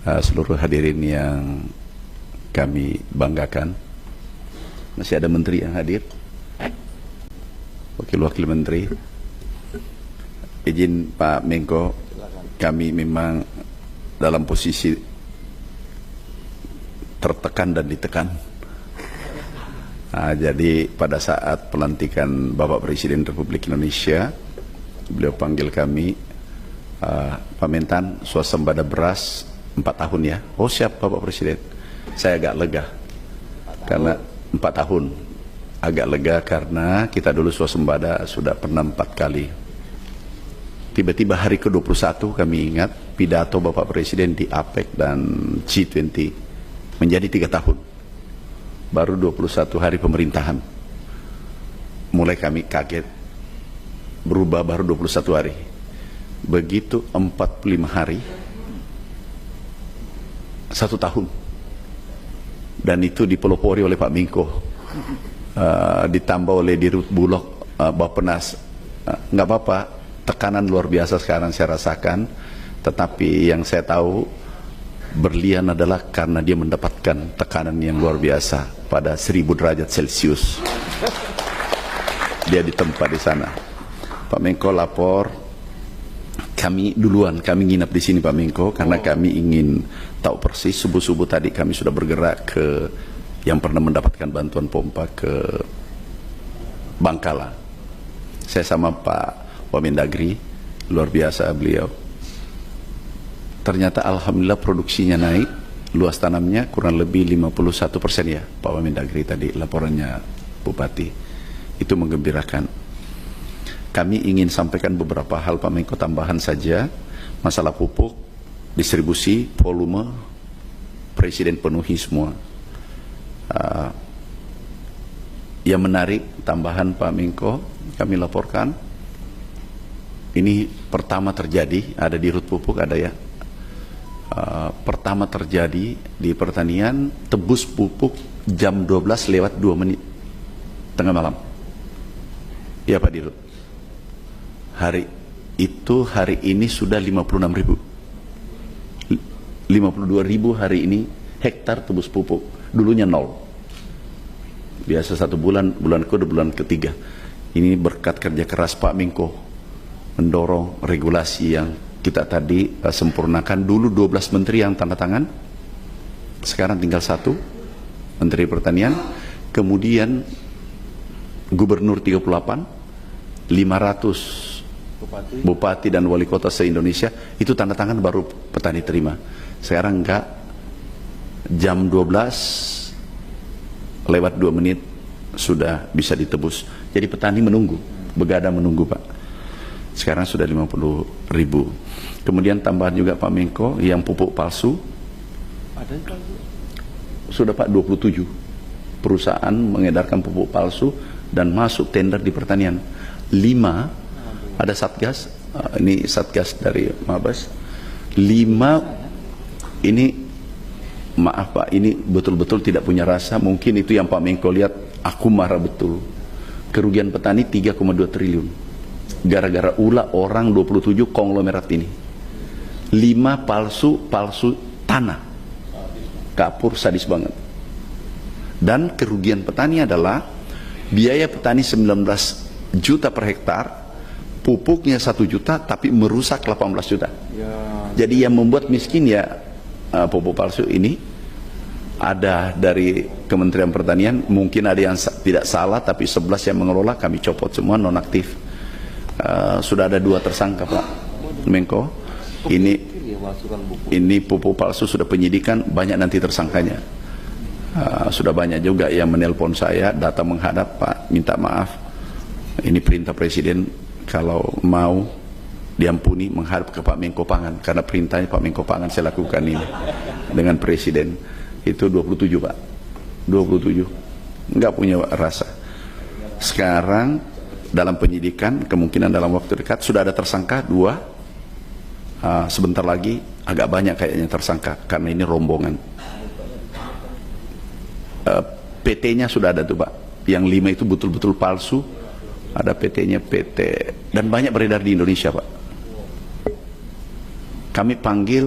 seluruh hadirin yang kami banggakan. Masih ada menteri yang hadir, wakil-wakil menteri. Izin Pak Menko, kami memang dalam posisi tertekan dan ditekan. Jadi pada saat pelantikan Bapak Presiden Republik Indonesia, beliau panggil kami, Pak Mentan, swasembada beras 4 tahun ya. Oh siap Bapak Presiden. Saya agak lega karena 4 tahun agak lega karena kita dulu swasembada sudah pernah 4 kali. Tiba-tiba hari ke-21 kami ingat pidato Bapak Presiden di APEC dan G20 menjadi 3 tahun. Baru 21 hari pemerintahan. Mulai kami kaget, berubah baru 21 hari. Begitu 45 hari, 1 tahun. Dan itu dipelopori oleh Pak Menko, ditambah oleh Dirut Bulog, Bappenas. Nggak apa-apa, tekanan luar biasa sekarang saya rasakan. Tetapi yang saya tahu, berlian adalah karena dia mendapatkan tekanan yang luar biasa pada 1000 derajat Celcius. Dia ditempa di sana. Pak Menko lapor, kami duluan, kami nginap di sini Pak Menko karena kami ingin tahu persis. Subuh-subuh tadi kami sudah bergerak ke yang pernah mendapatkan bantuan pompa ke Bangkala. Saya sama Pak Wamendagri, luar biasa beliau. Ternyata alhamdulillah produksinya naik, luas tanamnya kurang lebih 51% ya Pak Wamendagri tadi laporannya Bupati. Itu menggembirakan. Kami ingin sampaikan beberapa hal Pak Menko tambahan saja. Masalah pupuk, distribusi, volume, Presiden penuhi semua. Yang menarik tambahan Pak Menko, kami laporkan. Ini pertama terjadi, ada di Rut Pupuk ada ya. Pertama terjadi di pertanian, tebus pupuk jam 12 lewat 2 menit tengah malam. Ya Pak Dirut. Hari ini sudah 56.000, 52.000 hari ini hektar tebus pupuk. Dulunya 0. Biasa 1 bulan, bulan kedua, bulan ketiga. Ini berkat kerja keras Pak Menko mendorong regulasi yang kita tadi sempurnakan. Dulu 12 menteri yang tanda tangan, sekarang tinggal 1 Menteri Pertanian. Kemudian Gubernur 38, 500 Bupati dan Wali Kota se-Indonesia, itu tanda tangan baru petani terima. Sekarang enggak, jam 12 lewat 2 menit sudah bisa ditebus. Jadi petani menunggu, begadang menunggu Pak. Sekarang sudah 50.000. Kemudian tambahan juga Pak Menko, yang pupuk palsu sudah Pak 27 perusahaan mengedarkan pupuk palsu dan masuk tender di pertanian. 5 ada Satgas, ini Satgas dari Mabes. 5 ini, maaf Pak, ini betul-betul tidak punya rasa. Mungkin itu yang Pak Menko lihat, aku marah betul. Kerugian petani 3,2 triliun. Gara-gara ulah orang 27 konglomerat ini. 5 palsu tanah. Kapur, sadis banget. Dan kerugian petani adalah biaya petani 19 juta per hektar, pupuknya 1 juta tapi merusak 18 juta. Jadi yang membuat miskin ya pupuk palsu ini. Ada dari Kementerian Pertanian, mungkin ada yang tidak salah, tapi 11 yang mengelola kami copot semua, nonaktif. Sudah ada 2 tersangka Pak Menko. Ini pupuk palsu sudah penyidikan, banyak nanti tersangkanya. Sudah banyak juga yang menelpon saya, datang menghadap, Pak minta maaf, ini perintah Presiden, kalau mau diampuni menghadap ke Pak Menko Pangan, karena perintahnya Pak Menko Pangan saya lakukan ini dengan Presiden. Itu 27 Pak, 27 nggak punya rasa. Sekarang dalam penyidikan, kemungkinan dalam waktu dekat sudah ada tersangka 2. Sebentar lagi agak banyak kayaknya tersangka, karena ini rombongan. PT-nya sudah ada tuh Pak, yang 5 itu betul-betul palsu. Ada PT-nya, PT, dan banyak beredar di Indonesia Pak. Kami panggil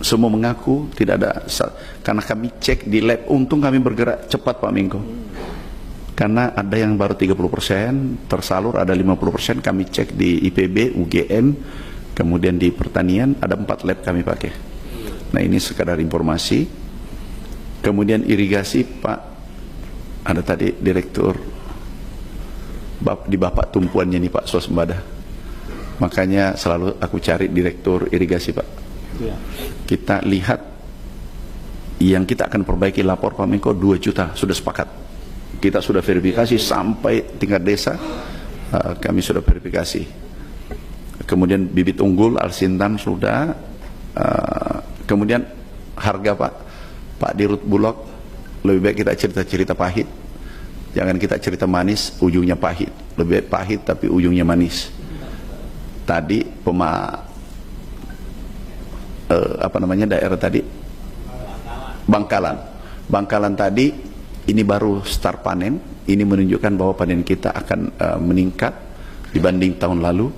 semua mengaku tidak ada, karena kami cek di lab, untung kami bergerak cepat Pak Menko. Karena ada yang baru 30% tersalur, ada 50%, kami cek di IPB, UGM, kemudian di pertanian, ada 4 lab kami pakai. Nah ini sekadar informasi. Kemudian irigasi Pak, ada tadi direktur, di bapak tumpuannya nih Pak swasembada. Makanya selalu aku cari direktur irigasi Pak. Kita lihat yang kita akan perbaiki, lapor Pak Menko 2 juta, sudah sepakat. Kita sudah verifikasi sampai tingkat desa, kami sudah verifikasi. Kemudian bibit unggul Alsintan sudah, kemudian harga Pak Dirut Bulog, lebih baik kita cerita-cerita pahit, jangan kita cerita manis ujungnya pahit. Lebih baik pahit tapi ujungnya manis. Tadi daerah tadi Bangkalan tadi, ini baru start panen. Ini menunjukkan bahwa panen kita akan meningkat dibanding tahun lalu.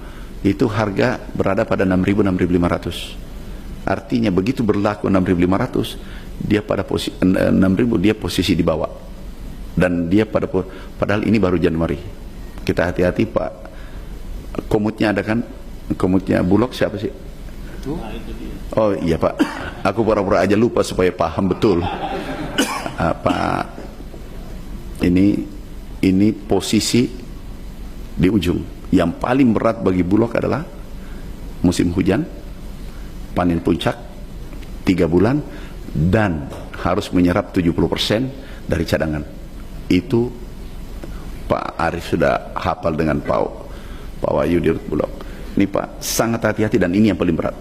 Itu harga berada pada 6.000-6.500. Artinya begitu berlaku 6.500, dia pada posisi 6.000, dia posisi di bawah. Dan dia padahal ini baru Januari. Kita hati-hati Pak. Komutnya ada kan? Komutnya Bulog siapa sih? Oh iya Pak, aku pura-pura aja lupa supaya paham betul. Pak, ini posisi di ujung. Yang paling berat bagi Bulog adalah musim hujan, panen puncak 3 bulan, dan harus menyerap 70% dari cadangan. Itu Pak Arief sudah hafal dengan Pak Wahyu di Bulog. Ini Pak, sangat hati-hati, dan ini yang paling berat.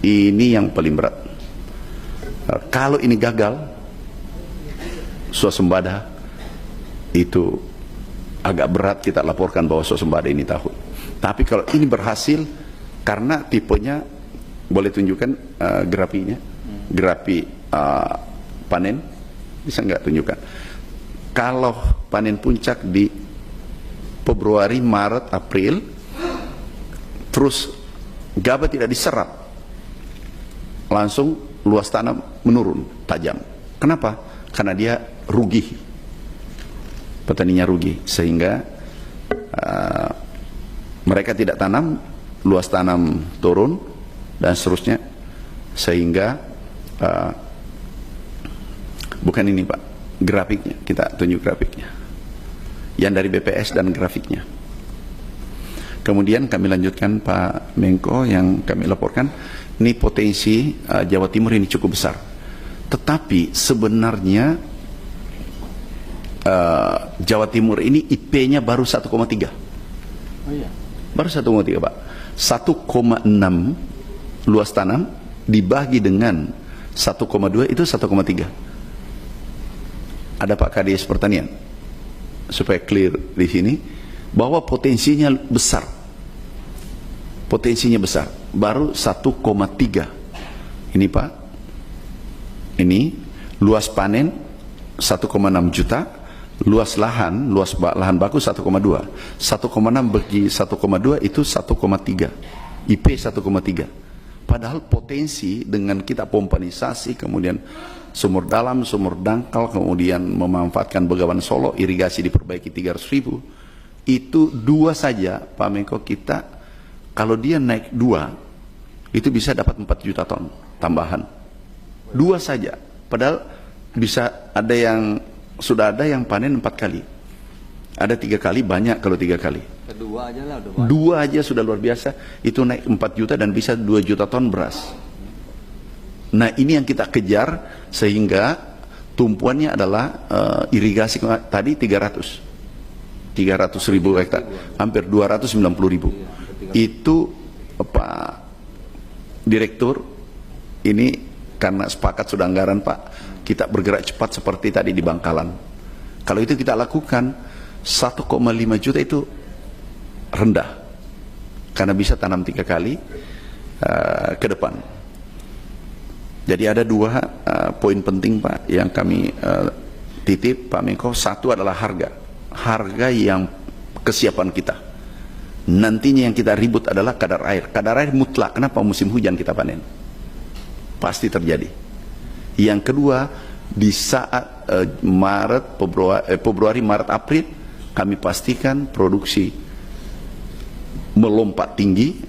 Ini yang paling berat. Kalau ini gagal, swasembada itu agak berat kita laporkan bahwa swasembada ini tahu. Tapi kalau ini berhasil, karena tipenya, boleh tunjukkan grafinya, grafi panen, bisa nggak tunjukkan? Kalau panen puncak di Februari, Maret, April, terus gabah tidak diserap, langsung luas tanam menurun tajam. Kenapa? Karena dia rugi, petaninya rugi, sehingga mereka tidak tanam, luas tanam turun, dan seterusnya. Sehingga bukan ini Pak, grafiknya, kita tunjuk grafiknya yang dari BPS dan grafiknya. Kemudian kami lanjutkan Pak Menko, yang kami laporkan ini potensi Jawa Timur ini cukup besar. Tetapi sebenarnya Jawa Timur ini IP-nya baru 1,3. Oh iya. Baru 1,3 Pak. 1,6 luas tanam dibagi dengan 1,2 itu 1,3. Ada Pak Kades Pertanian, supaya clear di sini bahwa potensinya besar. Potensinya besar. Baru 1,3. Ini Pak. Ini luas panen 1,6 juta, luas lahan baku 1,2. 1,6 bagi 1,2 itu 1,3. IP 1,3. Padahal potensi dengan kita pompanisasi, kemudian sumur dalam, sumur dangkal, kemudian memanfaatkan Begawan Solo, irigasi diperbaiki 300.000, itu 2 saja Pak Menko, kita kalau dia naik 2 itu bisa dapat 4 juta ton tambahan. 2 saja. Padahal bisa ada yang sudah ada yang panen 4 kali. Ada 3 kali, banyak kalau 3 kali. Kedua aja lah udah banyak. 2 aja sudah luar biasa. Itu naik 4 juta dan bisa 2 juta ton beras. Nah ini yang kita kejar, sehingga tumpuannya adalah irigasi tadi 300.000 hektar, hampir 290.000. Itu Pak Direktur, ini karena sepakat sudah anggaran Pak, kita bergerak cepat seperti tadi di Bangkalan. Kalau itu kita lakukan 1,5 juta itu rendah, karena bisa tanam 3 kali ke depan. Jadi ada 2 poin penting Pak yang kami titip Pak Menko. Satu adalah harga yang kesiapan kita. Nantinya yang kita ribut adalah kadar air. Kadar air mutlak. Kenapa musim hujan kita panen? pasti terjadi. Yang kedua, di saat Februari, Maret, April, kami pastikan produksi melompat tinggi.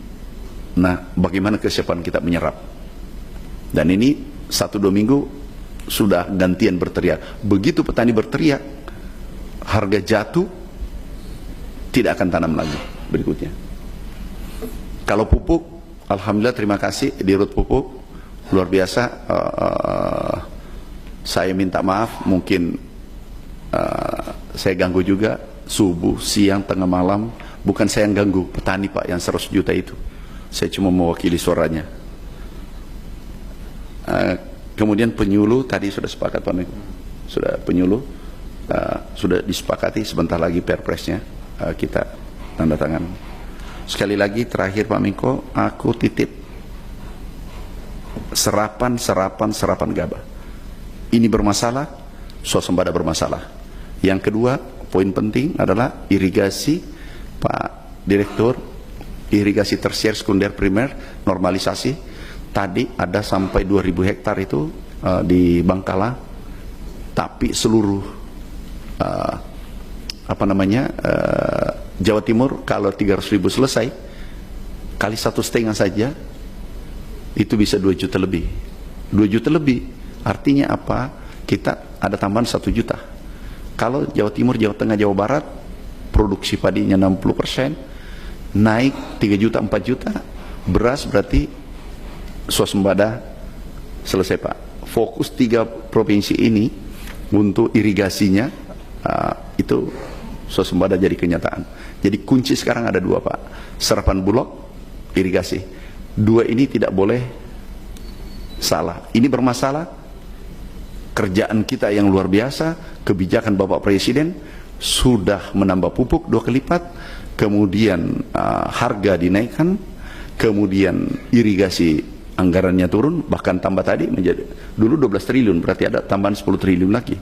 Nah, bagaimana kesiapan kita menyerap? Dan ini 1-2 minggu sudah gantian berteriak. Begitu petani berteriak, harga jatuh, tidak akan tanam lagi berikutnya. Kalau pupuk, alhamdulillah, terima kasih Dirut Pupuk, luar biasa. Saya minta maaf, mungkin saya ganggu juga, subuh, siang, tengah malam. Bukan saya yang ganggu, petani Pak yang 100 juta itu. Saya cuma mewakili suaranya. Kemudian penyuluh, tadi sudah sepakat Pak Menko. Sudah penyuluh, sudah disepakati, sebentar lagi perpresnya kita tanda tangan. Sekali lagi terakhir Pak Menko, aku titip serapan gabah. Ini bermasalah, swasembada bermasalah. Yang kedua, poin penting adalah irigasi, Pak Direktur, irigasi tersier, sekunder, primer, normalisasi. Tadi ada sampai 2000 hektar itu di Bangkala, tapi seluruh Jawa Timur kalau 300.000 selesai, kali 1,5 saja, itu bisa 2 juta lebih. 2 juta lebih, artinya apa? Kita ada tambahan 1 juta. Kalau Jawa Timur, Jawa Tengah, Jawa Barat, produksi padinya 60%, naik 3 juta, 4 juta, beras berarti swasembada selesai Pak. Fokus 3 provinsi ini untuk irigasinya, itu swasembada jadi kenyataan. Jadi kunci sekarang ada 2 Pak, serapan bulog, irigasi. 2 ini tidak boleh salah. Ini bermasalah, kerjaan kita yang luar biasa, kebijakan Bapak Presiden sudah menambah pupuk 2 kali lipat, kemudian harga dinaikkan, kemudian irigasi anggarannya turun, bahkan tambah tadi menjadi dulu 12 triliun, berarti ada tambahan 10 triliun lagi.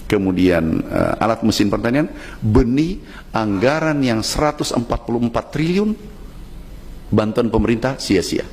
Kemudian alat mesin pertanian, benih, anggaran yang 144 triliun bantuan pemerintah sia-sia.